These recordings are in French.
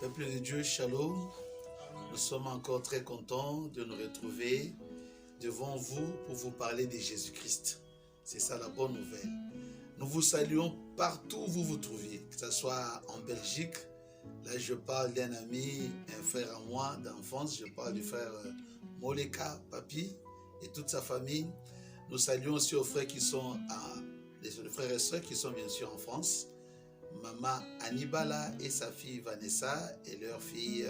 Peuple de Dieu, shalom. Nous sommes encore très contents de nous retrouver devant vous pour vous parler de Jésus-Christ. C'est ça la bonne nouvelle. Nous vous saluons partout où vous vous trouviez, que ce soit en Belgique. Là, je parle d'un ami, un frère à moi d'enfance. Je parle du frère Moleka, Papi et toute sa famille. Nous saluons aussi aux frères qui sont les frères et sœurs qui sont bien sûr en France. Maman Anibala et sa fille Vanessa et leur fille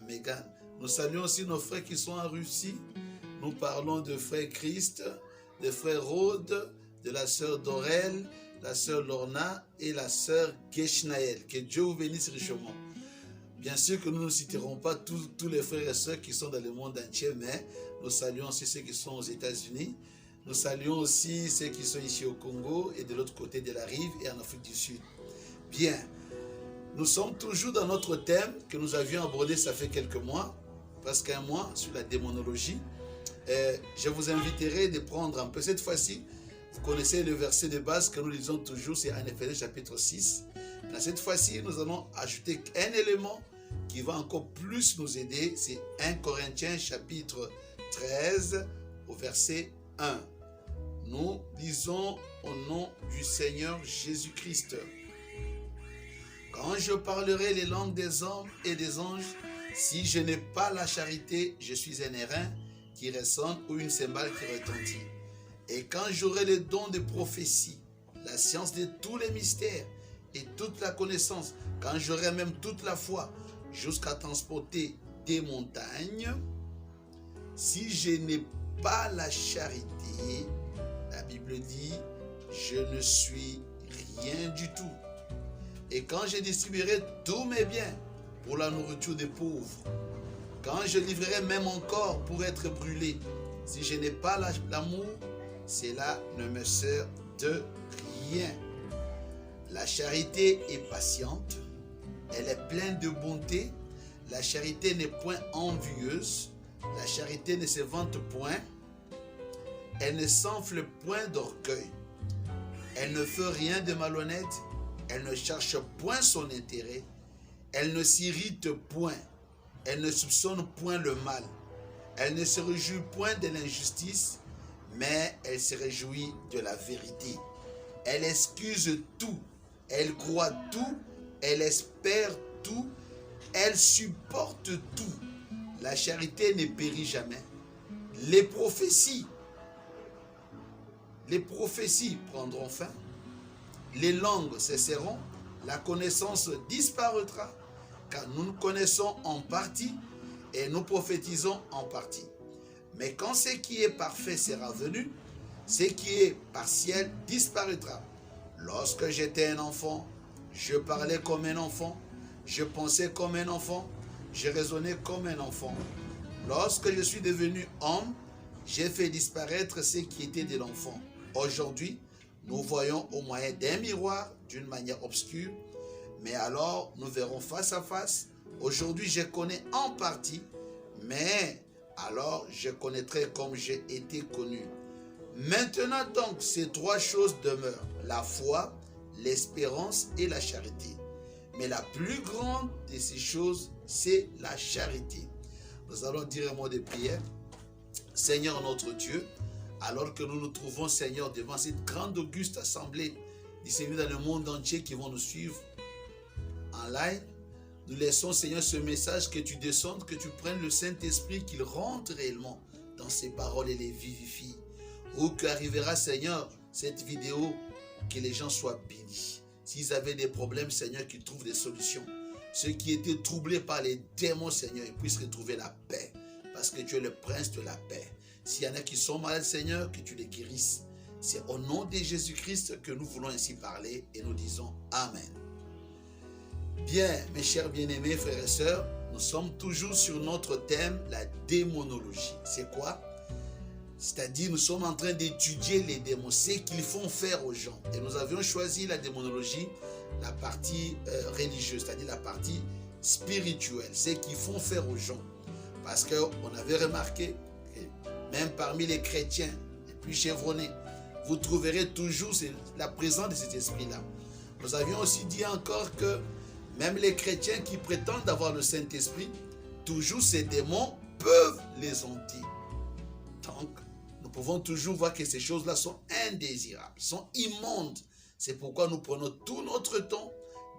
Megan. Nous saluons aussi nos frères qui sont en Russie. Nous parlons de frère Christ, de frère Rode, de la sœur Dorel, la sœur Lorna et la sœur Geshnaël. Que Dieu vous bénisse richement. Bien sûr que nous ne citerons pas tous les frères et sœurs qui sont dans le monde entier, mais nous saluons aussi ceux qui sont aux États-Unis. Nous saluons aussi ceux qui sont ici au Congo et de l'autre côté de la rive et en Afrique du Sud. Bien, nous sommes toujours dans notre thème que nous avions abordé ça fait quelques mois, presque un mois, sur la démonologie. Je vous inviterai de prendre un peu cette fois-ci. Vous connaissez le verset de base que nous lisons toujours, c'est en Éphésiens chapitre 6. Mais cette fois-ci, nous allons ajouter un élément qui va encore plus nous aider. C'est 1 Corinthiens chapitre 13 au verset 1. Nous lisons au nom du Seigneur Jésus-Christ. Quand je parlerai les langues des hommes et des anges, si je n'ai pas la charité, je suis un airain qui résonne ou une cymbale qui retentit. Et quand j'aurai le don de prophétie, la science de tous les mystères et toute la connaissance, quand j'aurai même toute la foi jusqu'à transporter des montagnes, si je n'ai pas la charité, la Bible dit, je ne suis rien du tout. Et quand je distribuerai tous mes biens pour la nourriture des pauvres, quand je livrerai même mon corps pour être brûlé, si je n'ai pas l'amour, cela ne me sert de rien. La charité est patiente, elle est pleine de bonté, la charité n'est point envieuse, la charité ne se vante point, elle ne s'enfle point d'orgueil, elle ne fait rien de malhonnête, elle ne cherche point son intérêt, elle ne s'irrite point, elle ne soupçonne point le mal, elle ne se réjouit point de l'injustice, mais elle se réjouit de la vérité. Elle excuse tout, elle croit tout, elle espère tout, elle supporte tout. La charité ne périt jamais. Les prophéties prendront fin. Les langues cesseront, la connaissance disparaîtra, car nous connaissons en partie et nous prophétisons en partie. Mais quand ce qui est parfait sera venu, ce qui est partiel disparaîtra. Lorsque j'étais un enfant, je parlais comme un enfant, je pensais comme un enfant, je raisonnais comme un enfant. Lorsque je suis devenu homme, j'ai fait disparaître ce qui était de l'enfant. Aujourd'hui, nous voyons au moyen d'un miroir d'une manière obscure, mais alors nous verrons face à face. Aujourd'hui, je connais en partie, mais alors je connaîtrai comme j'ai été connu. Maintenant donc, ces trois choses demeurent, la foi, l'espérance et la charité. Mais la plus grande de ces choses, c'est la charité. Nous allons dire un mot de prière. Seigneur notre Dieu, alors que nous nous trouvons, Seigneur, devant cette grande auguste assemblée disséminée dans le monde entier qui vont nous suivre en live, nous laissons, Seigneur, ce message que tu descendes, que tu prennes le Saint-Esprit, qu'il rentre réellement dans ces paroles et les vivifie. Où qu'arrivera, Seigneur, cette vidéo, que les gens soient bénis. S'ils avaient des problèmes, Seigneur, qu'ils trouvent des solutions. Ceux qui étaient troublés par les démons, Seigneur, ils puissent retrouver la paix. Parce que tu es le prince de la paix. S'il y en a qui sont malades, Seigneur, que tu les guérisses. C'est au nom de Jésus-Christ que nous voulons ainsi parler et nous disons Amen. Bien, mes chers bien-aimés, frères et sœurs, nous sommes toujours sur notre thème, la démonologie. C'est quoi? C'est-à-dire, nous sommes en train d'étudier les démons, ce qu'ils font faire aux gens. Et nous avions choisi la démonologie, la partie religieuse, c'est-à-dire la partie spirituelle, ce qu'ils font faire aux gens. Parce qu'on avait remarqué que même parmi les chrétiens les plus chevronnés, vous trouverez toujours la présence de cet esprit-là. Nous avions aussi dit encore que Même les chrétiens qui prétendent avoir le Saint-Esprit, toujours ces démons peuvent les hanter. Donc, nous pouvons toujours voir que ces choses-là sont indésirables, sont immondes. C'est pourquoi nous prenons tout notre temps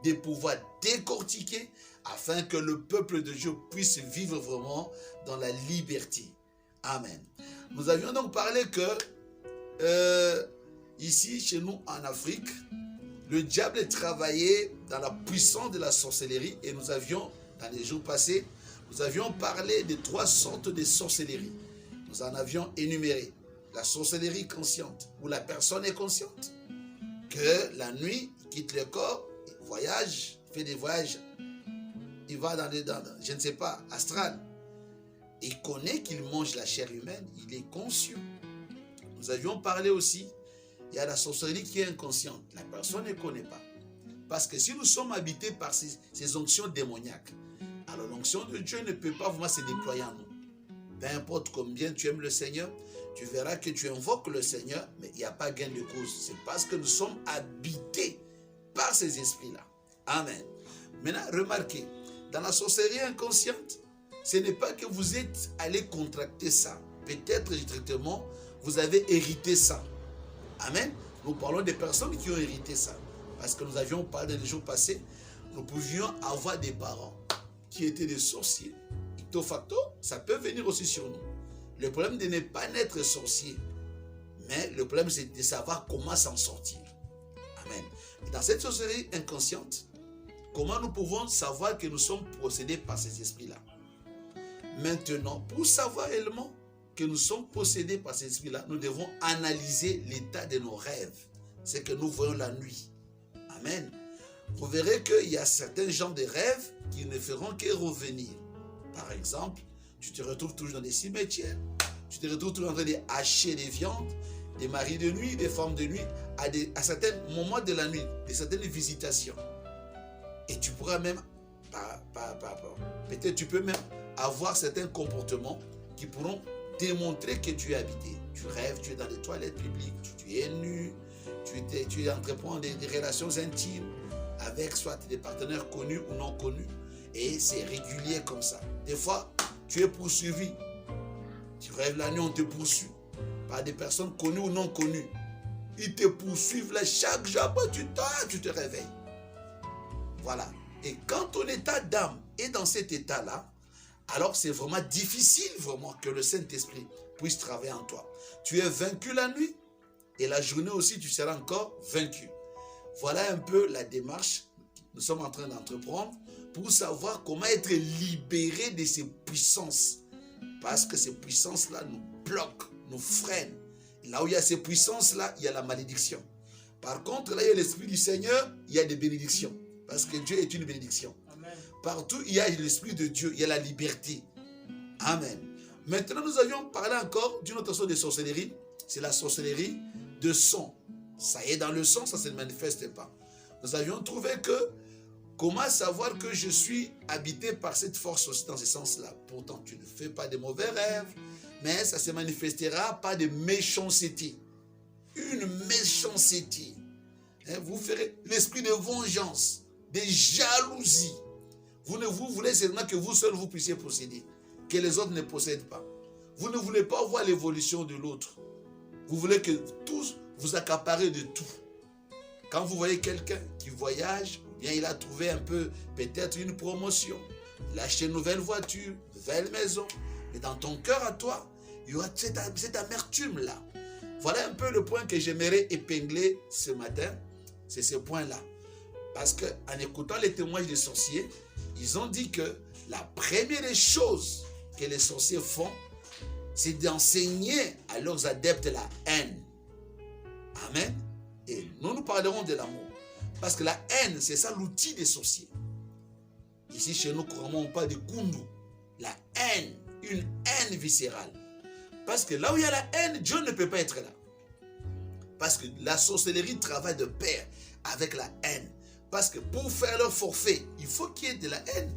de pouvoir décortiquer afin que le peuple de Dieu puisse vivre vraiment dans la liberté. Amen. Nous avions donc parlé que ici, chez nous en Afrique, le diable travaillait dans la puissance de la sorcellerie et nous avions, dans les jours passés, nous avions parlé de 3 sortes de sorcellerie. Nous en avions énuméré. La sorcellerie consciente, où la personne est consciente que la nuit, il quitte le corps, il voyage, il fait des voyages, il va dans je ne sais pas, astral. Il connaît qu'il mange la chair humaine, il est conscient. Nous avions parlé aussi, il y a la sorcellerie qui est inconsciente. La personne ne connaît pas. Parce que si nous sommes habités par ces onctions démoniaques, alors l'onction de Dieu ne peut pas vraiment se déployer en nous. Peu importe combien tu aimes le Seigneur, tu verras que tu invoques le Seigneur, mais il n'y a pas gain de cause. C'est parce que nous sommes habités par ces esprits-là. Amen. Maintenant, remarquez, dans la sorcellerie inconsciente, ce n'est pas que vous êtes allé contracter ça. Peut-être directement, vous avez hérité ça. Amen. Nous parlons des personnes qui ont hérité ça. Parce que nous avions parlé les jours passés, nous pouvions avoir des parents qui étaient des sorciers. Icto facto, ça peut venir aussi sur nous. Le problème de ne pas naître sorcier, mais le problème c'est de savoir comment s'en sortir. Amen. Dans cette sorcellerie inconsciente, comment nous pouvons savoir que nous sommes possédés par ces esprits-là? Maintenant, pour savoir réellement que nous sommes possédés par ces esprits-là, nous devons analyser l'état de nos rêves. C'est que nous voyons la nuit. Amen. Vous verrez qu'il y a certains genres de rêves qui ne feront que revenir. Par exemple, tu te retrouves toujours dans des cimetières, tu te retrouves toujours en train de hacher des viandes, des maris de nuit, des femmes de nuit, à certains moments de la nuit, de certaines visitations. Et tu pourras même, peut-être tu peux même avoir certains comportements qui pourront démontrer que tu es habité. Tu rêves, tu es dans les toilettes publiques, tu es nu, tu entreprends des relations intimes avec soit des partenaires connus ou non connus. Et c'est régulier comme ça. Des fois, tu es poursuivi. Tu rêves la nuit, on te poursuit par des personnes connues ou non connues. Ils te poursuivent là chaque jour. Après, tu te réveilles. Voilà. Et quand ton état d'âme est dans cet état-là, alors c'est vraiment difficile vraiment que le Saint-Esprit puisse travailler en toi. Tu es vaincu la nuit et la journée aussi, tu seras encore vaincu. Voilà un peu la démarche que nous sommes en train d'entreprendre pour savoir comment être libéré de ces puissances. Parce que ces puissances-là nous bloquent, nous freinent. Là où il y a ces puissances-là, il y a la malédiction. Par contre, là, il y a l'Esprit du Seigneur, il y a des bénédictions. Parce que Dieu est une bénédiction. Amen. Partout, il y a l'Esprit de Dieu, il y a la liberté. Amen. Maintenant, nous avions parlé encore d'une autre sorte de sorcellerie. C'est la sorcellerie de son. Ça y est, dans le son, ça ne se manifeste pas. Nous avions trouvé que comment savoir que je suis habité par cette force aussi dans ce sens-là? Pourtant, tu ne fais pas de mauvais rêves, mais ça se manifestera par de méchanceté. Une méchanceté. Vous ferez l'esprit de vengeance, de jalousie. Vous voulez seulement que vous seul vous puissiez posséder, que les autres ne possèdent pas. Vous ne voulez pas voir l'évolution de l'autre. Vous voulez que tous vous accaparez de tout. Quand vous voyez quelqu'un qui voyage, bien il a trouvé un peu, peut-être une promotion. Il a acheté une nouvelle voiture, une nouvelle maison. Mais dans ton cœur à toi, il y aura cette amertume-là. Voilà un peu le point que j'aimerais épingler ce matin. C'est ce point-là. Parce qu'en écoutant les témoignages des sorciers, ils ont dit que la première des choses que les sorciers font, c'est d'enseigner à leurs adeptes la haine. Amen. Et nous parlerons de l'amour. Parce que la haine, c'est ça l'outil des sorciers. Ici, chez nous, couramment, on parle de kundu. La haine, une haine viscérale. Parce que là où il y a la haine, Dieu ne peut pas être là. Parce que la sorcellerie travaille de pair avec la haine. Parce que pour faire leur forfait, il faut qu'il y ait de la haine.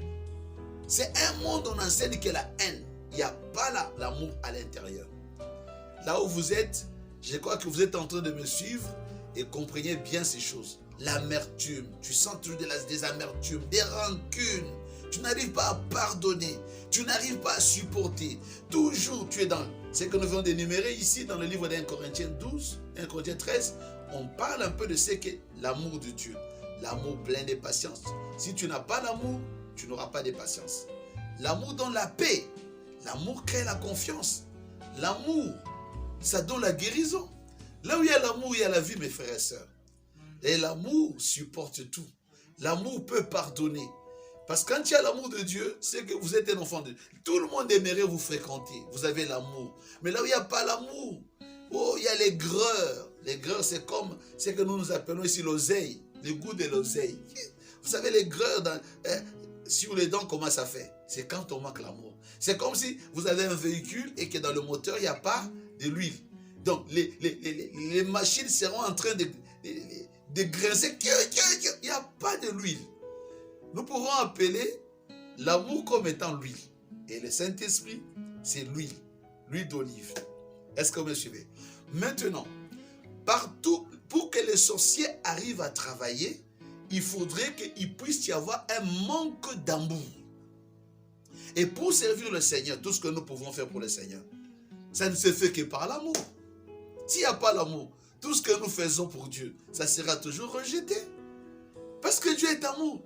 C'est un monde où on enseigne que la haine. Il n'y a pas l'amour à l'intérieur. Là où vous êtes, je crois que vous êtes en train de me suivre et comprenez bien ces choses. l'amertume, tu sens toujours des amertumes, des rancunes, tu n'arrives pas à pardonner, tu n'arrives pas à supporter, toujours tu es dans ce que nous venons d'énumérer ici dans le livre d'1 Corinthiens 12, 1 Corinthiens 13, on parle un peu de ce qu'est l'amour de Dieu, l'amour plein de patience. Si tu n'as pas l'amour, tu n'auras pas de patience. L'amour donne la paix, l'amour crée la confiance, l'amour, ça donne la guérison. Là où il y a l'amour, il y a la vie, mes frères et sœurs. Et l'amour supporte tout. L'amour peut pardonner. Parce que quand il y a l'amour de Dieu, c'est que vous êtes un enfant de Dieu. Tout le monde aimerait vous fréquenter. Vous avez l'amour. Mais là où il n'y a pas l'amour, oh, il y a les greurs. Les greurs, c'est comme ce que nous appelons ici l'oseille. Le goût de l'oseille. Vous savez, les greurs sur les dents, comment ça fait? C'est quand on manque l'amour. C'est comme si vous avez un véhicule et que dans le moteur, il n'y a pas de l'huile. Donc, les machines seront en train de grincer. Il n'y a pas de l'huile. Nous pourrons appeler l'amour comme étant l'huile. Et le Saint-Esprit, c'est l'huile. L'huile d'olive. Est-ce que vous me suivez? Maintenant, partout, pour que les sorciers arrivent à travailler, il faudrait qu'il puisse y avoir un manque d'amour. Et pour servir le Seigneur, tout ce que nous pouvons faire pour le Seigneur, ça ne se fait que par l'amour. S'il n'y a pas l'amour, tout ce que nous faisons pour Dieu, ça sera toujours rejeté. Parce que Dieu est amour.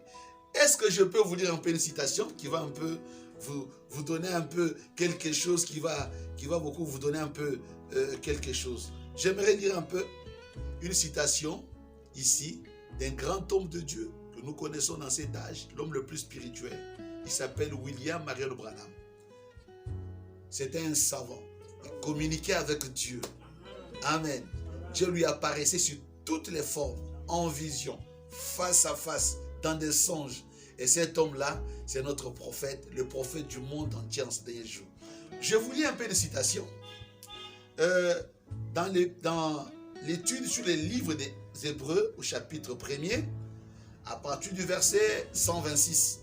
Est-ce que je peux vous dire un peu une citation qui va un peu vous donner un peu quelque chose, qui va beaucoup vous donner un peu quelque chose. J'aimerais lire un peu une citation ici d'un grand homme de Dieu que nous connaissons dans cet âge, l'homme le plus spirituel. Il s'appelle William Marion Branham. C'était un savant. Il communiquait avec Dieu. Amen. Dieu lui apparaissait sur toutes les formes, en vision, face à face, dans des songes. Et cet homme-là, c'est notre prophète, le prophète du monde entier en ce dernier jour. Je vous lis un peu de citations. Dans l'étude sur les livres des Hébreux, au chapitre 1er, à partir du verset 126.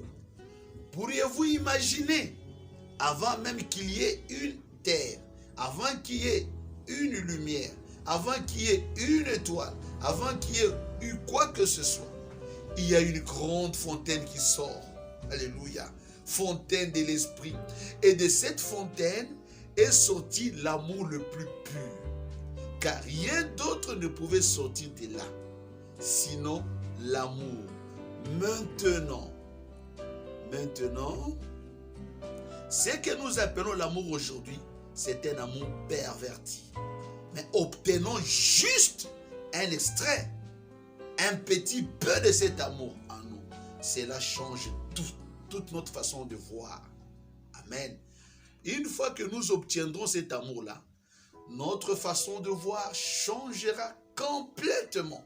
Pourriez-vous imaginer, avant même qu'il y ait une terre, avant qu'il y ait une lumière, avant qu'il y ait une étoile, avant qu'il y ait eu quoi que ce soit, il y a une grande fontaine qui sort. Alléluia. Fontaine de l'esprit. Et de cette fontaine est sorti l'amour le plus pur. Car rien d'autre ne pouvait sortir de là, sinon l'amour. Maintenant, ce que nous appelons l'amour aujourd'hui, c'est un amour perverti. Mais obtenons juste un extrait, un petit peu de cet amour en nous. Cela change toute notre façon de voir. Amen. Une fois que nous obtiendrons cet amour-là, notre façon de voir changera complètement.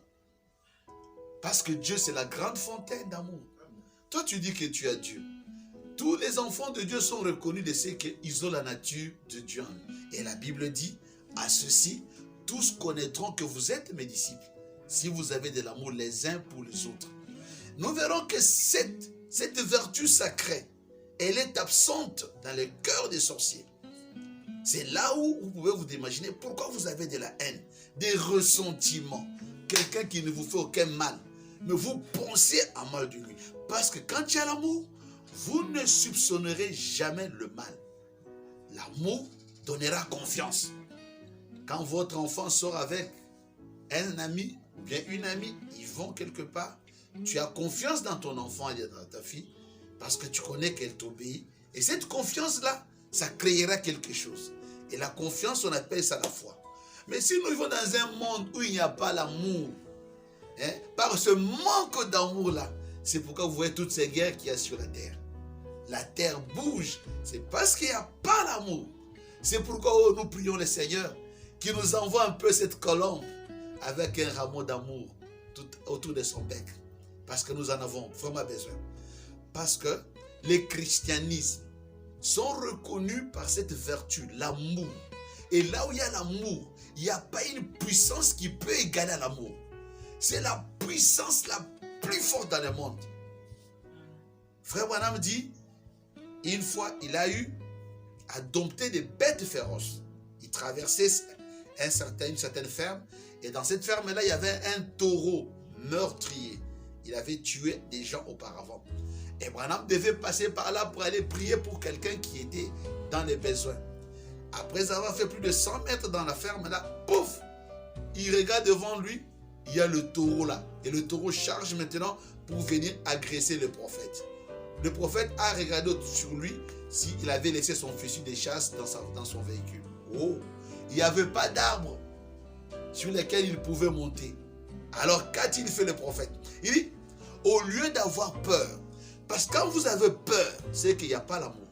Parce que Dieu, c'est la grande fontaine d'amour. Toi, tu dis que tu as Dieu. Tous les enfants de Dieu sont reconnus de ce qu'ils ont la nature de Dieu. Et la Bible dit, à ceci, tous connaîtront que vous êtes mes disciples, si vous avez de l'amour les uns pour les autres. Nous verrons que cette vertu sacrée, elle est absente dans le cœur des sorciers. C'est là où vous pouvez vous imaginer pourquoi vous avez de la haine, des ressentiments, quelqu'un qui ne vous fait aucun mal, mais vous pensez à mal de lui. Parce que quand il y a l'amour, vous ne soupçonnerez jamais le mal. L'amour donnera confiance. Quand votre enfant sort avec un ami ou bien une amie, ils vont quelque part, tu as confiance dans ton enfant et dans ta fille parce que tu connais qu'elle t'obéit. Et cette confiance-là, ça créera quelque chose. Et la confiance, on appelle ça la foi. Mais si nous vivons dans un monde où il n'y a pas l'amour, par ce manque d'amour-là, c'est pourquoi vous voyez toutes ces guerres qu'il y a sur la terre. La terre bouge, c'est parce qu'il n'y a pas l'amour. C'est pourquoi nous prions le Seigneur qui nous envoie un peu cette colombe avec un rameau d'amour tout autour de son bec. Parce que nous en avons vraiment besoin. Parce que les christianismes sont reconnus par cette vertu, l'amour. Et là où il y a l'amour, il n'y a pas une puissance qui peut égaler à l'amour. C'est la puissance la plus forte dans le monde. Frère Branham dit, une fois, il a eu à dompter des bêtes féroces. Il traversait une certaine ferme. Et dans cette ferme-là, il y avait un taureau meurtrier. Il avait tué des gens auparavant. Et Branham devait passer par là pour aller prier pour quelqu'un qui était dans les besoins. Après avoir fait plus de 100 mètres dans la ferme, là, pouf, il regarde devant lui, il y a le taureau là. Et le taureau charge maintenant pour venir agresser le prophète. Le prophète a regardé sur lui s'il avait laissé son fusil de chasse dans son véhicule. Oh, il n'y avait pas d'arbre sur lesquels il pouvait monter. Alors qu'a-t-il fait le prophète? Il dit, au lieu d'avoir peur, parce que quand vous avez peur, c'est qu'il n'y a pas l'amour.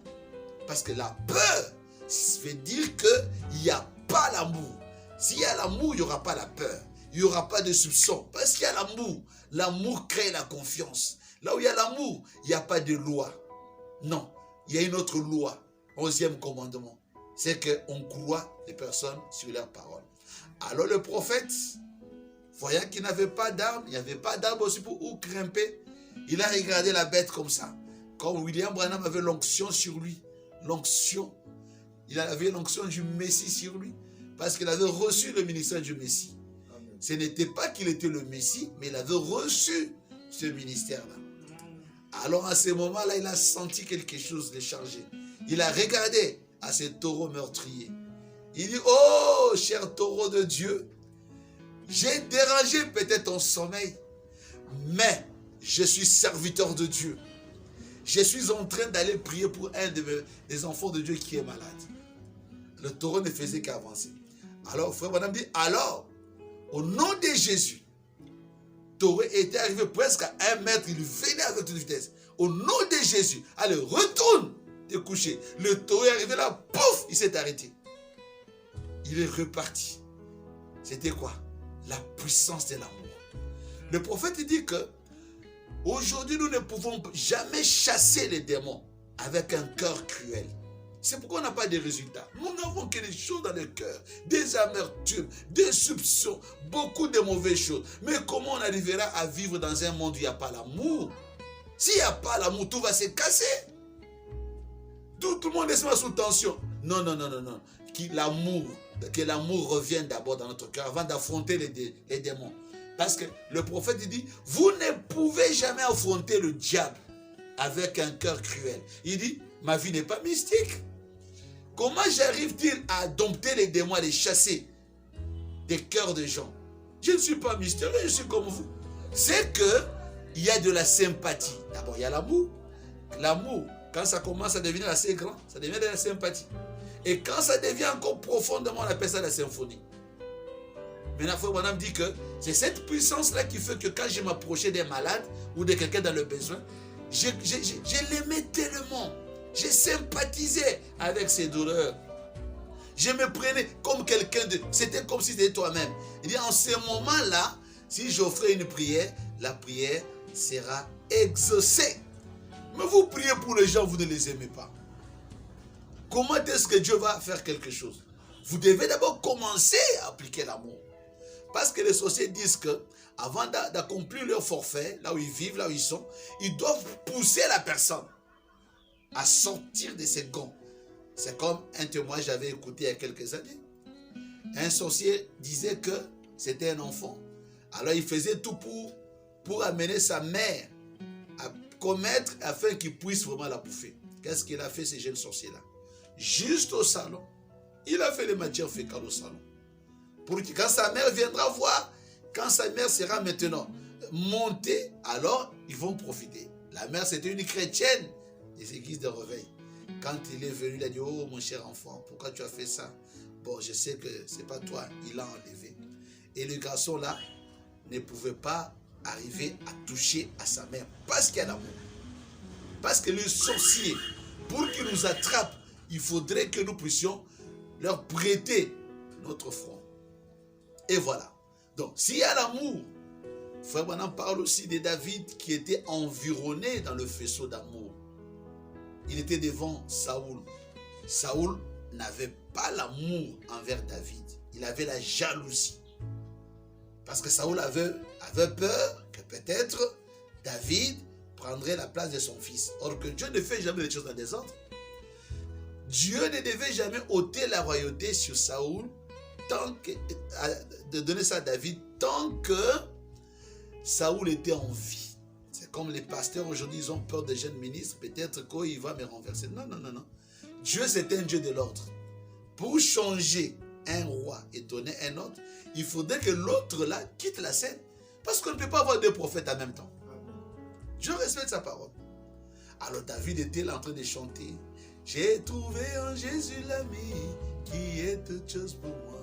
Parce que la peur, ça veut dire qu'il n'y a pas l'amour. S'il y a l'amour, il n'y aura pas la peur. Il n'y aura pas de soupçon. Parce qu'il y a l'amour. L'amour crée la confiance. Là où il y a l'amour, il n'y a pas de loi. Non, il y a une autre loi. 11e commandement. C'est qu'on croit les personnes sur leurs paroles. Alors le prophète, voyant qu'il n'avait pas d'arbre, il n'y avait pas d'arbre aussi pour où grimper, il a regardé la bête comme ça. Comme William Branham avait l'onction sur lui. L'onction. Il avait l'onction du Messie sur lui. Parce qu'il avait reçu le ministère du Messie. Amen. Ce n'était pas qu'il était le Messie, mais il avait reçu ce ministère-là. Alors à ce moment-là, il a senti quelque chose de chargé. Il a regardé à ce taureau meurtrier. Il dit, oh, cher taureau de Dieu, j'ai dérangé peut-être ton sommeil, mais je suis serviteur de Dieu. Je suis en train d'aller prier pour un des enfants de Dieu qui est malade. Le taureau ne faisait qu'avancer. Alors, frère Branham dit, alors, au nom de Jésus, le taureau était arrivé presque à 1 mètre, il venait avec toute vitesse. Au nom de Jésus, allez, retourne te coucher. Le taureau est arrivé là, pouf, il s'est arrêté. Il est reparti. C'était quoi? La puissance de l'amour. Le prophète dit que aujourd'hui, nous ne pouvons jamais chasser les démons avec un cœur cruel. C'est pourquoi on n'a pas de résultats. Nous n'avons que des choses dans le cœur, des amertumes, des soupçons, beaucoup de mauvaises choses. Mais comment on arrivera à vivre dans un monde où il n'y a pas l'amour? S'il n'y a pas l'amour, tout va se casser. Tout le monde est sous tension. Non, non, non, non, non. Que l'amour revienne d'abord dans notre cœur avant d'affronter les démons. Parce que le prophète dit, vous ne pouvez jamais affronter le diable avec un cœur cruel. Il dit, ma vie n'est pas mystique. Comment j'arrive-t-il à dompter les démons, à les chasser des cœurs de gens? Je ne suis pas mystérieux, je suis comme vous. C'est qu'il y a de la sympathie. D'abord, il y a l'amour. L'amour, quand ça commence à devenir assez grand, ça devient de la sympathie. Et quand ça devient encore profondément, on appelle ça la symphonie. Maintenant, Frère Branham dit que c'est cette puissance-là qui fait que quand je m'approchais des malades ou de quelqu'un dans le besoin, je l'aimais tellement. Je sympathisais avec ses douleurs. Je me prenais comme quelqu'un de... C'était comme si c'était toi-même. Il dit, en ce moment-là, si j'offrais une prière, la prière sera exaucée. Mais vous priez pour les gens, vous ne les aimez pas. Comment est-ce que Dieu va faire quelque chose? Vous devez d'abord commencer à appliquer l'amour. Parce que les sorciers disent que avant d'accomplir leur forfait, là où ils vivent, là où ils sont, ils doivent pousser la personne à sortir de ses gonds. C'est comme un témoignage que j'avais écouté il y a quelques années. Un sorcier disait que c'était un enfant. Alors il faisait tout pour amener sa mère à commettre afin qu'il puisse vraiment la bouffer. Qu'est-ce qu'il a fait, ce jeune sorcier-là? Juste au salon. Il a fait les matières fécales au salon. Pour que quand sa mère viendra voir, quand sa mère sera maintenant montée, alors ils vont profiter. La mère, c'était une chrétienne des églises de réveil. Quand il est venu, il a dit, oh mon cher enfant, pourquoi tu as fait ça? Bon, je sais que ce n'est pas toi, il l'a enlevé. Et le garçon là ne pouvait pas arriver à toucher à sa mère parce qu'il y a l'amour. Parce que le sorcier, pour qu'il nous attrape, il faudrait que nous puissions leur prêter notre front. Et voilà. Donc, s'il y a l'amour, Frère Branham parle aussi de David qui était environné dans le faisceau d'amour. Il était devant Saoul. Saoul n'avait pas l'amour envers David. Il avait la jalousie. Parce que Saoul avait peur que peut-être David prendrait la place de son fils. Or que Dieu ne fait jamais les choses dans des ordres. Dieu ne devait jamais ôter la royauté sur Saoul, de donner ça à David, tant que Saoul était en vie. C'est comme les pasteurs aujourd'hui, ils ont peur des jeunes ministres. Peut-être qu'il va me renverser. Non, non, non, non. Dieu, c'est un Dieu de l'ordre. Pour changer un roi et donner un autre, il faudrait que l'autre là quitte la scène. Parce qu'on ne peut pas avoir deux prophètes en même temps. Dieu respecte sa parole. Alors David était là en train de chanter. J'ai trouvé en Jésus l'ami qui est toute chose pour moi.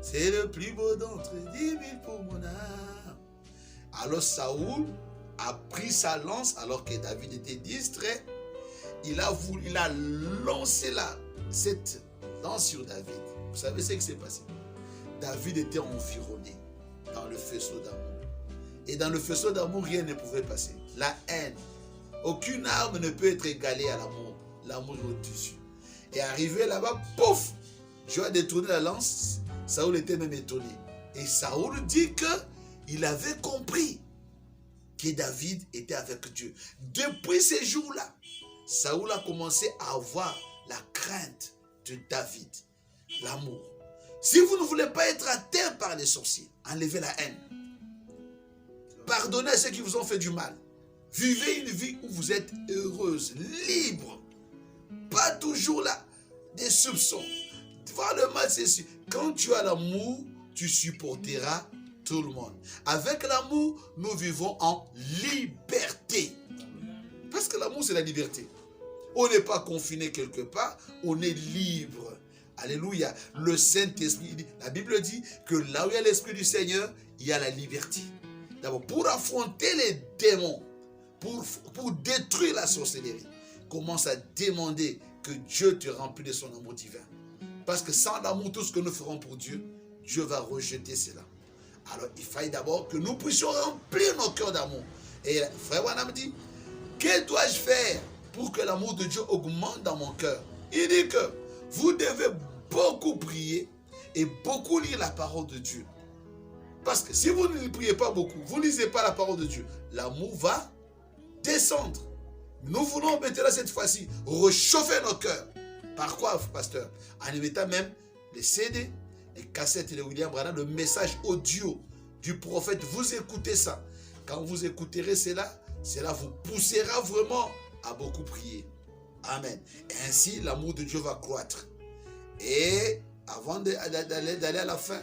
C'est le plus beau d'entre 10 000 pour mon âme. Alors Saoul a pris sa lance alors que David était distrait. Il a lancé cette lance sur David. Vous savez ce qui s'est passé? David était environné dans le faisceau d'amour. Et dans le faisceau d'amour, rien ne pouvait passer. La haine. Aucune arme ne peut être égalée à l'amour. L'amour est au-dessus. Et arrivé là-bas, pouf! Dieu a détourné la lance. Saoul était même étonné. Et Saoul dit qu'il avait compris que David était avec Dieu. Depuis ces jours-là, Saoul a commencé à avoir la crainte de David. L'amour. Si vous ne voulez pas être atteint par les sorciers, enlevez la haine. Pardonnez à ceux qui vous ont fait du mal. Vivez une vie où vous êtes heureuse, libre. Pas toujours là, des soupçons. Voir le mal, c'est sûr. Quand tu as l'amour, tu supporteras tout le monde. Avec l'amour, nous vivons en liberté. Parce que l'amour, c'est la liberté. On n'est pas confiné quelque part, on est libre. Alléluia. Le Saint-Esprit, la Bible dit que là où il y a l'Esprit du Seigneur, il y a la liberté. D'abord, pour affronter les démons, pour détruire la sorcellerie, commence à demander que Dieu te remplisse de son amour divin. Parce que sans l'amour, tout ce que nous ferons pour Dieu, Dieu va rejeter cela. Alors, il faille d'abord que nous puissions remplir nos cœurs d'amour. Et frère Branham dit, que dois-je faire pour que l'amour de Dieu augmente dans mon cœur? Il dit que vous devez beaucoup prier et beaucoup lire la parole de Dieu. Parce que si vous ne priez pas beaucoup, vous ne lisez pas la parole de Dieu, l'amour va descendre. Nous voulons maintenant cette fois-ci réchauffer nos cœurs. Par quoi, pasteur? En émettant même les CD, les cassettes de William Branham, le message audio du prophète. Vous écoutez ça. Quand vous écouterez cela vous poussera vraiment à beaucoup prier. Amen. Et ainsi, l'amour de Dieu va croître. Et avant d'aller à la fin,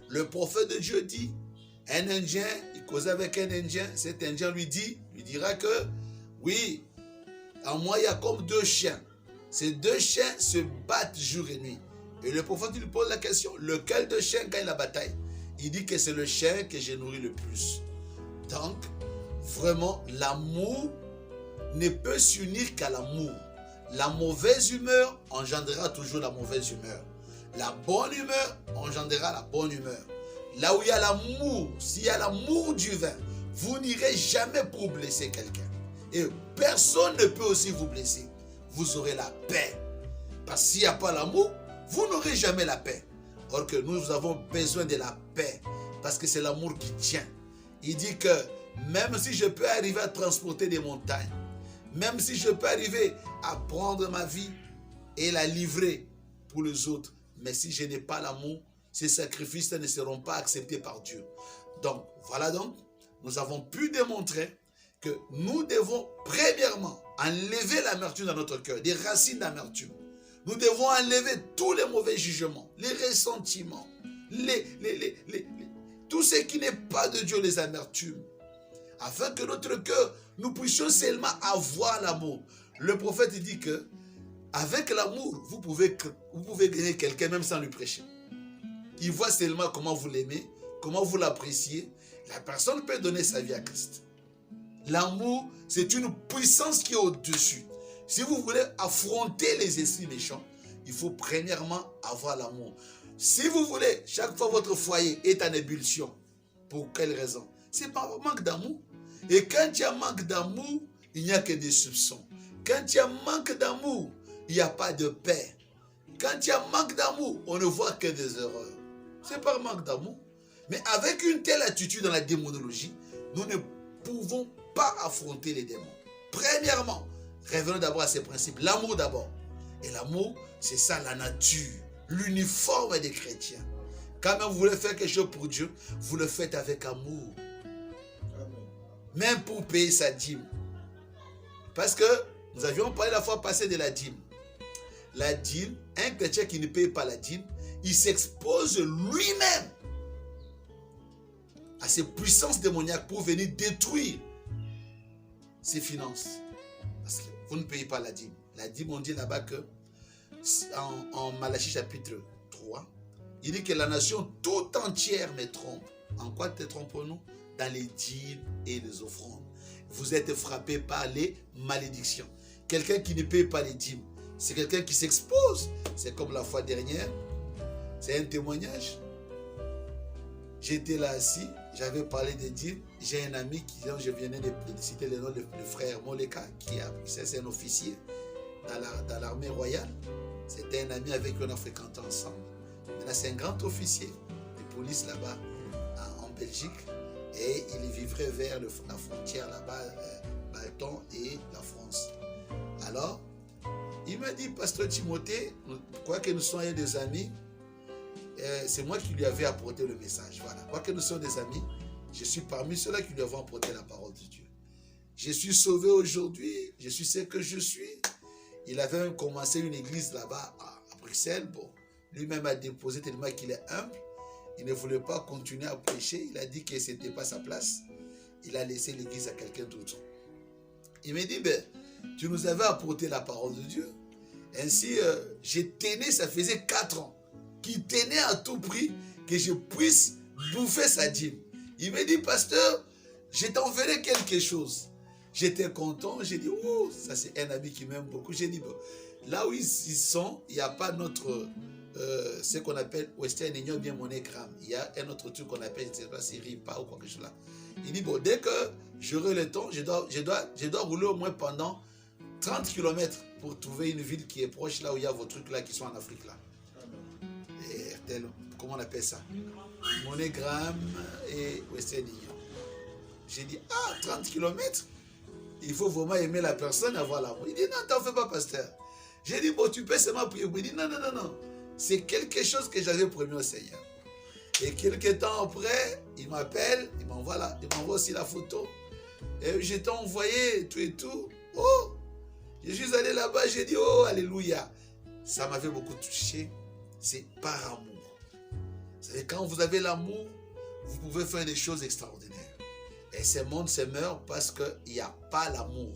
le prophète de Dieu dit, un Indien, il causait avec un Indien, cet Indien lui dira que, oui, en moi il y a comme deux chiens. Ces deux chiens se battent jour et nuit. Et le prophète lui pose la question, lequel de chiens gagne la bataille? Il dit que c'est le chien que j'ai nourri le plus. Donc, vraiment, l'amour ne peut s'unir qu'à l'amour. La mauvaise humeur engendrera toujours la mauvaise humeur. La bonne humeur engendrera la bonne humeur. Là où il y a l'amour, s'il y a l'amour du vin, vous n'irez jamais pour blesser quelqu'un. Et personne ne peut aussi vous blesser. Vous aurez la paix. Parce que s'il n'y a pas l'amour, vous n'aurez jamais la paix. Or que nous avons besoin de la paix. Parce que c'est l'amour qui tient. Il dit que même si je peux arriver à transporter des montagnes, même si je peux arriver à prendre ma vie et la livrer pour les autres, mais si je n'ai pas l'amour, ces sacrifices ne seront pas acceptés par Dieu. Donc, voilà donc, nous avons pu démontrer que nous devons premièrement enlever l'amertume dans notre cœur, des racines d'amertume. Nous devons enlever tous les mauvais jugements, les ressentiments, tout ce qui n'est pas de Dieu, les amertumes, afin que notre cœur, nous puissions seulement avoir l'amour. Le prophète dit que avec l'amour, vous pouvez gagner quelqu'un même sans lui prêcher. Il voit seulement comment vous l'aimez, comment vous l'appréciez. La personne peut donner sa vie à Christ. L'amour, c'est une puissance qui est au-dessus. Si vous voulez affronter les esprits méchants, il faut premièrement avoir l'amour. Si vous voulez, chaque fois votre foyer est en ébullition, pour quelle raison? C'est par manque d'amour. Et quand il y a manque d'amour, il n'y a que des soupçons. Quand il y a manque d'amour, il n'y a pas de paix. Quand il y a manque d'amour, on ne voit que des erreurs. C'est par manque d'amour. Mais avec une telle attitude dans la démonologie, nous ne pouvons pas affronter les démons. Premièrement, revenons d'abord à ces principes. L'amour d'abord. Et l'amour, c'est ça la nature, l'uniforme des chrétiens. Quand même vous voulez faire quelque chose pour Dieu, vous le faites avec amour. même pour payer sa dîme. Parce que nous avions parlé la fois passée de la dîme. La dîme, un chrétien qui ne paye pas la dîme, il s'expose lui-même à ces puissances démoniaques pour venir détruire ses finances. Parce que vous ne payez pas la dîme. La dîme, on dit là-bas que, en Malachie chapitre 3, il dit que la nation tout entière me trompe. En quoi te trompons-nous? Dans les dîmes et les offrandes. Vous êtes frappés par les malédictions. Quelqu'un qui ne paye pas les dîmes, c'est quelqu'un qui s'expose. C'est comme la fois dernière. C'est un témoignage. J'étais là assis, j'avais parlé des dîmes. J'ai un ami dont je venais de citer le nom, le frère Moleka, c'est un officier dans l'armée royale. C'était un ami avec qui on a fréquenté ensemble. Maintenant, c'est un grand officier de police là-bas en Belgique. Et il vivrait vers la frontière là-bas, Balton et la France. Alors, il m'a dit, Pasteur Timothée, quoique nous soyons des amis, c'est moi qui lui avais apporté le message. Voilà. Quoique nous soyons des amis, je suis parmi ceux-là qui lui avons apporté la parole de Dieu. Je suis sauvé aujourd'hui, je suis ce que je suis. Il avait même commencé une église là-bas à Bruxelles. Bon, lui-même a déposé tellement qu'il est humble. Il ne voulait pas continuer à prêcher. Il a dit que ce n'était pas sa place. Il a laissé l'église à quelqu'un d'autre. Il m'a dit, ben, tu nous avais apporté la parole de Dieu. Ainsi, je tenais, ça faisait 4 ans, qu'il tenait à tout prix que je puisse bouffer sa dîme. Il m'a dit, pasteur, je t'enverrai quelque chose. J'étais content, j'ai dit, oh, ça c'est un ami qui m'aime beaucoup. J'ai dit, bon, là où ils sont, il n'y a pas notre, ce qu'on appelle Western Union, bien MoneyGram. Il y a un autre truc qu'on appelle, je ne sais pas si RIPA ou quelque chose là. Il dit, bon, dès que j'aurai le temps, je dois rouler au moins pendant 30 km pour trouver une ville qui est proche là où il y a vos trucs là qui sont en Afrique là. Et RTL, comment on appelle ça? MoneyGram et Western Union. J'ai dit, 30 km? Il faut vraiment aimer la personne, avoir l'amour. Il dit, non, t'en fais pas, pasteur. J'ai dit, bon, tu peux seulement prier. Il dit, non, non, non, non. C'est quelque chose que j'avais promis au Seigneur. Et quelques temps après, il m'appelle, il m'envoie aussi la photo. Et je t'ai envoyé tout et tout. Oh, je suis allé là-bas, j'ai dit, oh, alléluia. Ça m'avait beaucoup touché. C'est par amour. Vous savez, quand vous avez l'amour, vous pouvez faire des choses extraordinaires. Et ce monde se meurt parce qu'il n'y a pas l'amour.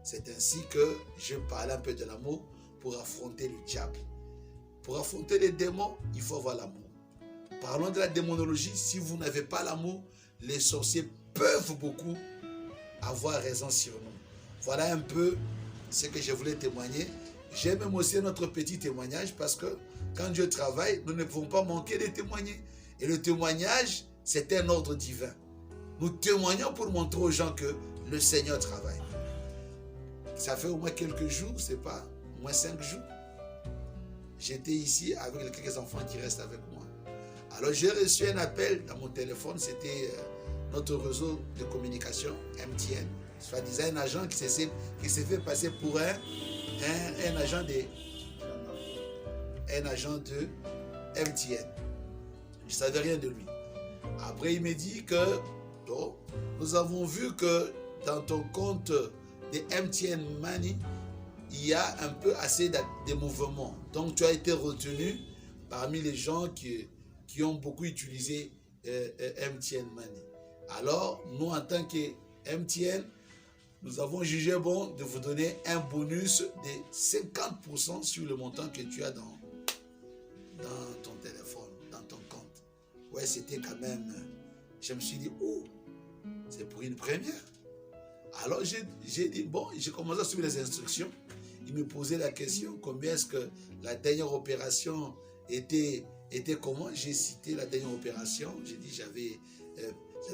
C'est ainsi que je parle un peu de l'amour pour affronter le diable. Pour affronter les démons, il faut avoir l'amour. Parlons de la démonologie. Si vous n'avez pas l'amour, les sorciers peuvent beaucoup avoir raison sur nous. Voilà un peu ce que je voulais témoigner. J'aime aussi notre petit témoignage parce que quand Dieu travaille, nous ne pouvons pas manquer de témoigner. Et le témoignage, c'est un ordre divin. Nous témoignons pour montrer aux gens que le Seigneur travaille. Ça fait au moins quelques jours, c'est pas, au moins 5 jours. J'étais ici avec quelques enfants qui restent avec moi. Alors j'ai reçu un appel dans mon téléphone, c'était notre réseau de communication, MTN. Soit-disant un agent qui s'est fait passer pour un agent de MTN. Je ne savais rien de lui. Après, il me dit que nous avons vu que dans ton compte de MTN Money, il y a un peu assez de mouvements. Donc, tu as été retenu parmi les gens qui ont beaucoup utilisé MTN Money. Alors, nous, en tant que MTN, nous avons jugé bon de vous donner un bonus de 50% sur le montant que tu as dans ton téléphone, dans ton compte. Ouais, c'était quand même... Je me suis dit, oh, c'est pour une première. Alors j'ai dit, bon, j'ai commencé à suivre les instructions. Il me posait la question, combien est-ce que la dernière opération était comment? J'ai cité la dernière opération. J'ai dit, j'avais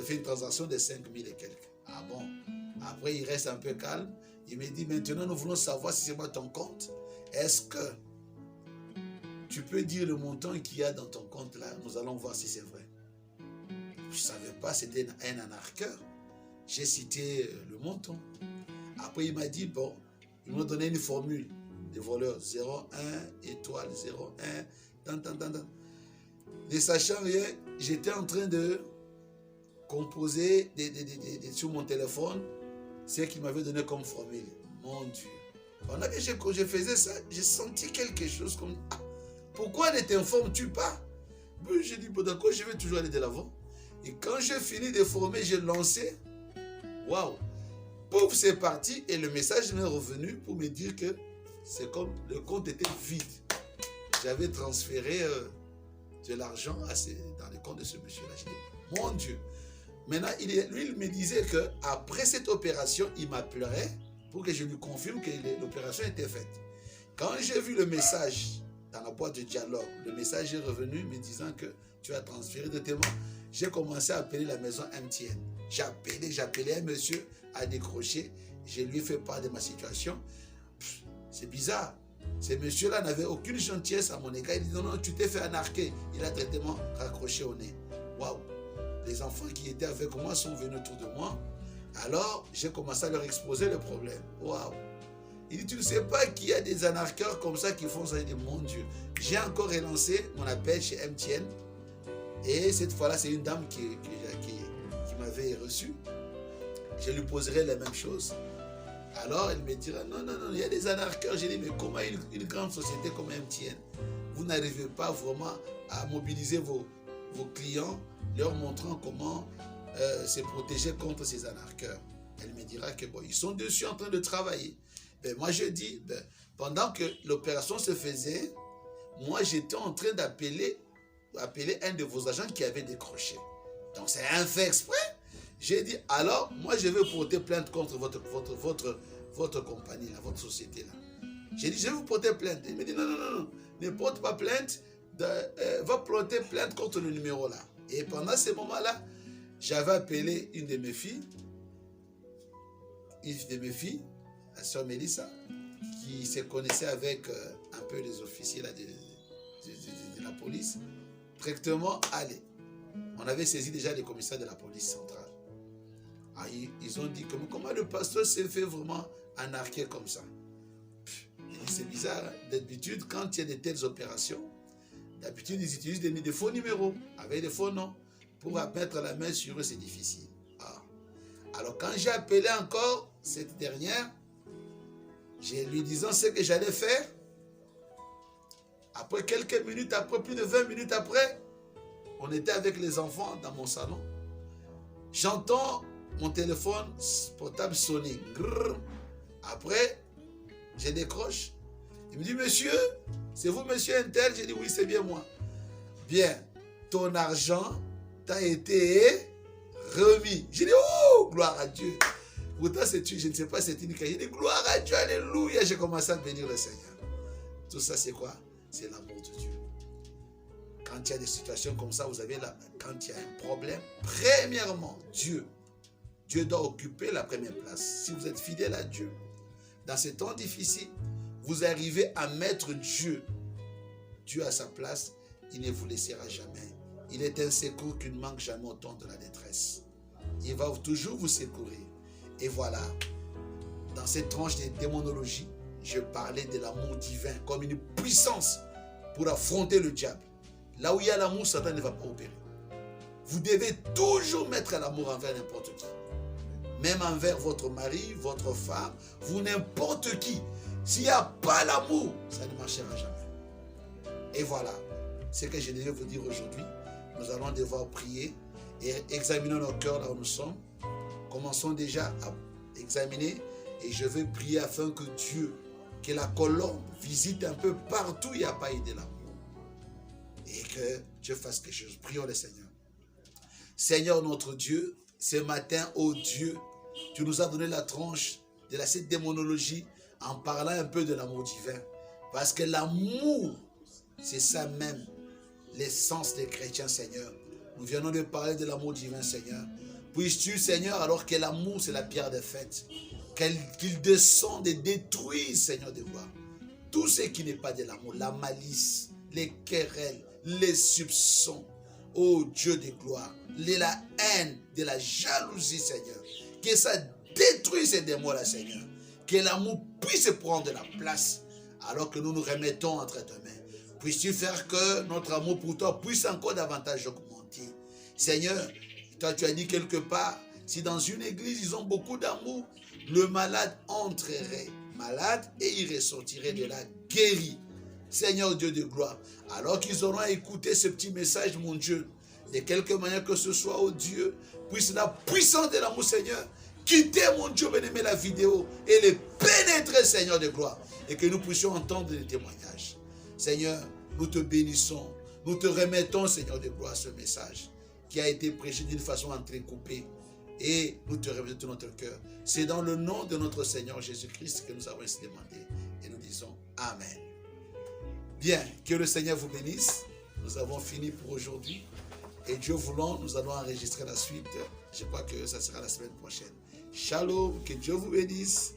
fait une transaction de 5 000 et quelques. Ah bon? Après, il reste un peu calme. Il me dit, maintenant, nous voulons savoir si c'est pas ton compte. Est-ce que tu peux dire le montant qu'il y a dans ton compte là? Nous allons voir si c'est vrai. Je ne savais pas, c'était un arnaqueur. J'ai cité le montant. Après, il m'a dit, bon, il m'a donné une formule de voleur. 01 étoile 01, tant. Ne sachant rien, j'étais en train de composer sur mon téléphone ce qu'il m'avait donné comme formule. Mon Dieu. Pendant que je faisais ça, j'ai senti quelque chose comme... Ah, pourquoi ne t'informes-tu pas? J'ai dit, bon, d'accord, je vais toujours aller de l'avant. Et quand j'ai fini de former, j'ai lancé. Waouh! Pouf, c'est parti. Et le message m'est revenu pour me dire que c'est comme le compte était vide. J'avais transféré de l'argent dans le compte de ce monsieur-là. J'ai dit, mon Dieu. Maintenant, lui, il me disait qu'après cette opération, il m'appellerait pour que je lui confirme que l'opération était faite. Quand j'ai vu le message dans la boîte de dialogue, le message est revenu me disant que tu as transféré de tes mains. J'ai commencé à appeler la maison MTN. J'appelais un monsieur à décrocher. Je lui ai fait part de ma situation. C'est bizarre. Ce monsieur-là n'avait aucune gentillesse à mon égard. Il dit non, tu t'es fait anarquer. Il a directement raccroché au nez. Waouh! Les enfants qui étaient avec moi sont venus autour de moi. Alors, j'ai commencé à leur exposer le problème. Waouh! Il dit, tu ne sais pas qu'il y a des anarcheurs comme ça qui font ça. Il dit, mon Dieu. J'ai encore relancé mon appel chez MTN. Et cette fois-là, c'est une dame qui m'avait reçu. Je lui poserai les mêmes choses. Alors, elle me dira, non, il y a des anarcheurs. J'ai dit, mais comment une grande société comme MTN, vous n'arrivez pas vraiment à mobiliser vos clients, leur montrant comment se protéger contre ces anarcheurs? Elle me dira que bon, ils sont dessus en train de travailler. Ben, moi, je dis, pendant que l'opération se faisait, moi, j'étais en train d'appeler un de vos agents qui avait décroché. Donc, c'est un fait exprès. J'ai dit, alors, moi, je vais porter plainte contre votre compagnie, là, votre société. Là. J'ai dit, je vais vous porter plainte. Il me dit, non, ne porte pas plainte. Va porter plainte contre le numéro là. Et pendant ce moment-là, j'avais appelé une de mes filles, la soeur Mélissa, qui se connaissait avec un peu les officiers là, de la police. Directement, allez. On avait saisi déjà les commissaires de la police centrale. Ah, ils ont dit comment le pasteur s'est fait vraiment anarquer comme ça. C'est bizarre. Hein? D'habitude, quand il y a de telles opérations, d'habitude, ils utilisent des faux numéros, avec des faux noms. Pour mettre la main sur eux, c'est difficile. Ah. Alors, quand j'ai appelé encore cette dernière, je lui disant ce que j'allais faire. Après quelques minutes, après plus de 20 minutes après, on était avec les enfants dans mon salon. J'entends mon téléphone portable sonner. Grrr. Après, je décroche. Il me dit, monsieur, c'est vous, monsieur Intel? J'ai dit, oui, c'est bien moi. Bien, ton argent t'a été remis. J'ai dit, oh, gloire à Dieu. Pourtant, je ne sais pas, c'est une J'ai dit, gloire à Dieu, alléluia. J'ai commencé à bénir le Seigneur. Tout ça, c'est quoi? C'est l'amour de Dieu. Quand il y a des situations comme ça, quand il y a un problème, premièrement, Dieu doit occuper la première place. Si vous êtes fidèle à Dieu, dans ces temps difficiles, vous arrivez à mettre Dieu à sa place, il ne vous laissera jamais. Il est un secours qui ne manque jamais au temps de la détresse. Il va toujours vous secourir. Et voilà, dans cette tranche de démonologie, je parlais de l'amour divin comme une puissance pour affronter le diable. Là où il y a l'amour, Satan ne va pas opérer. Vous devez toujours mettre l'amour envers n'importe qui. Même envers votre mari, votre femme, vous n'importe qui. S'il n'y a pas l'amour, ça ne marchera jamais. Et voilà, ce que je devais vous dire aujourd'hui. Nous allons devoir prier et examiner nos cœurs là où nous sommes. Commençons déjà à examiner et je vais prier afin que Dieu, que la colombe visite un peu partout où il n'y a pas eu de l'amour. Et que Dieu fasse quelque chose. Prions le Seigneur. Seigneur notre Dieu, ce matin, oh Dieu, tu nous as donné la tranche de cette démonologie en parlant un peu de l'amour divin. Parce que l'amour, c'est ça même, l'essence des chrétiens, Seigneur. Nous venons de parler de l'amour divin, Seigneur. Puisses-tu, Seigneur, alors que l'amour, c'est la pierre de fête, qu'il descende et détruise, Seigneur de gloire, tout ce qui n'est pas de l'amour, la malice, les querelles, les soupçons, ô Dieu de gloire, la haine, de la jalousie, Seigneur. Que ça détruise ces démons-là, Seigneur. Que l'amour puisse prendre la place alors que nous nous remettons entre tes mains. Puisses-tu faire que notre amour pour toi puisse encore davantage augmenter. Seigneur, Toi, tu as dit quelque part, si dans une église, ils ont beaucoup d'amour, le malade entrerait malade et il ressortirait de là guéri. Seigneur Dieu de gloire, alors qu'ils auront écouté ce petit message, mon Dieu, de quelque manière que ce soit, oh Dieu, puisse la puissance de l'amour, Seigneur, quitter, mon Dieu, bien-aimé, la vidéo et les pénétrer, Seigneur de gloire, et que nous puissions entendre les témoignages. Seigneur, nous te bénissons, nous te remettons, Seigneur de gloire, ce message qui a été prêché d'une façon entrecoupée, et nous te remettons tout notre cœur. C'est dans le nom de notre Seigneur Jésus-Christ que nous avons ainsi demandé, et nous disons Amen. Bien, que le Seigneur vous bénisse. Nous avons fini pour aujourd'hui. Et Dieu voulant, nous allons enregistrer la suite. Je crois que ça sera la semaine prochaine. Shalom, que Dieu vous bénisse.